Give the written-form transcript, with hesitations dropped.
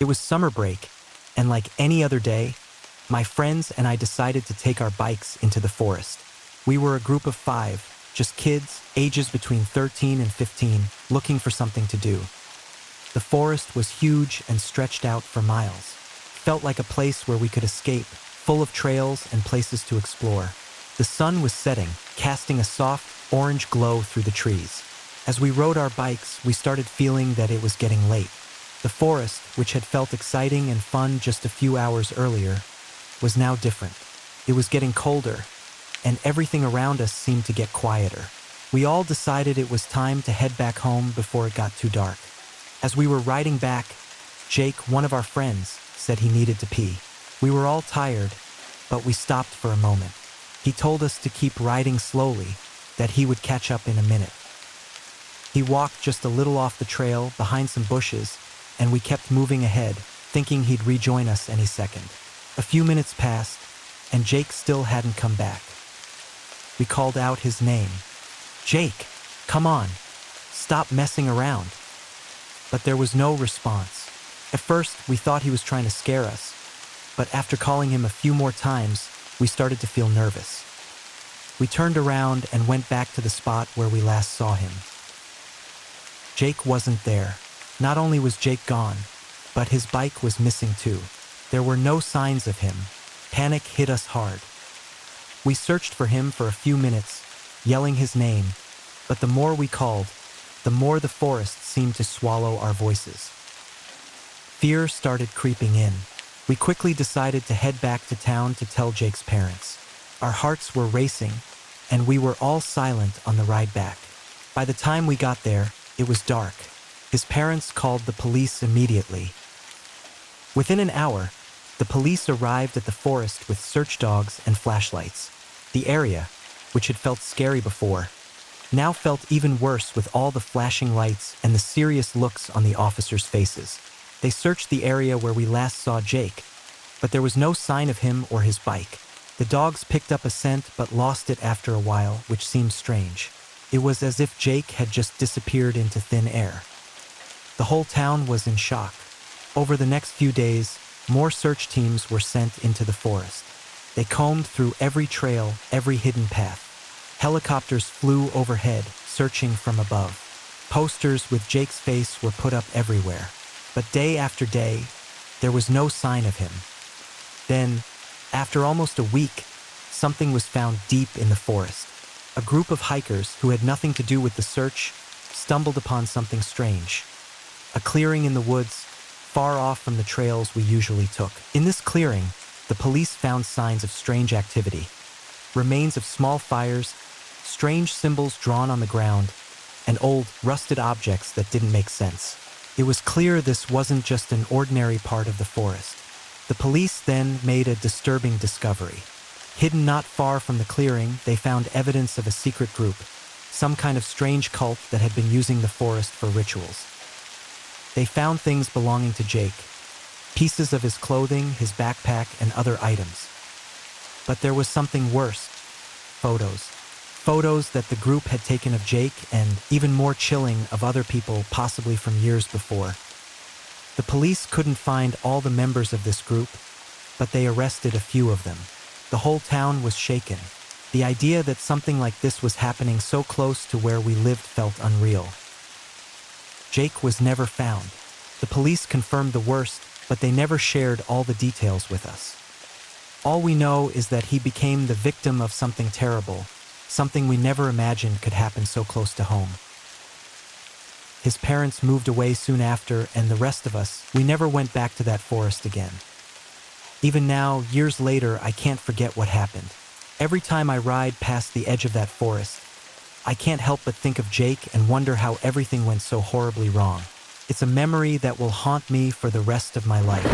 It was summer break, and like any other day, my friends and I decided to take our bikes into the forest. We were a group of 5, just kids, ages between 13 and 15, looking for something to do. The forest was huge and stretched out for miles. Felt like a place where we could escape, full of trails and places to explore. The sun was setting, casting a soft, orange glow through the trees. As we rode our bikes, we started feeling that it was getting late. The forest, which had felt exciting and fun just a few hours earlier, was now different. It was getting colder, and everything around us seemed to get quieter. We all decided it was time to head back home before it got too dark. As we were riding back, Jake, one of our friends, said he needed to pee. We were all tired, but we stopped for a moment. He told us to keep riding slowly, that he would catch up in a minute. He walked just a little off the trail, behind some bushes, and we kept moving ahead, thinking he'd rejoin us any second. A few minutes passed, and Jake still hadn't come back. We called out his name. "Jake, come on, stop messing around." But there was no response. At first, we thought he was trying to scare us, but after calling him a few more times, we started to feel nervous. We turned around and went back to the spot where we last saw him. Jake wasn't there. Not only was Jake gone, but his bike was missing too. There were no signs of him. Panic hit us hard. We searched for him for a few minutes, yelling his name, but the more we called, the more the forest seemed to swallow our voices. Fear started creeping in. We quickly decided to head back to town to tell Jake's parents. Our hearts were racing, and we were all silent on the ride back. By the time we got there, it was dark. His parents called the police immediately. Within an hour, the police arrived at the forest with search dogs and flashlights. The area, which had felt scary before, now felt even worse with all the flashing lights and the serious looks on the officers' faces. They searched the area where we last saw Jake, but there was no sign of him or his bike. The dogs picked up a scent but lost it after a while, which seemed strange. It was as if Jake had just disappeared into thin air. The whole town was in shock. Over the next few days, more search teams were sent into the forest. They combed through every trail, every hidden path. Helicopters flew overhead, searching from above. Posters with Jake's face were put up everywhere. But day after day, there was no sign of him. Then, after almost a week, something was found deep in the forest. A group of hikers who had nothing to do with the search stumbled upon something strange. A clearing in the woods, far off from the trails we usually took. In this clearing, the police found signs of strange activity. Remains of small fires, strange symbols drawn on the ground, and old, rusted objects that didn't make sense. It was clear this wasn't just an ordinary part of the forest. The police then made a disturbing discovery. Hidden not far from the clearing, they found evidence of a secret group, some kind of strange cult that had been using the forest for rituals. They found things belonging to Jake, pieces of his clothing, his backpack, and other items. But there was something worse. Photos. Photos that the group had taken of Jake and, even more chilling, of other people, possibly from years before. The police couldn't find all the members of this group, but they arrested a few of them. The whole town was shaken. The idea that something like this was happening so close to where we lived felt unreal. Jake was never found. The police confirmed the worst, but they never shared all the details with us. All we know is that he became the victim of something terrible, something we never imagined could happen so close to home. His parents moved away soon after, and the rest of us, we never went back to that forest again. Even now, years later, I can't forget what happened. Every time I ride past the edge of that forest, I can't help but think of Jake and wonder how everything went so horribly wrong. It's a memory that will haunt me for the rest of my life.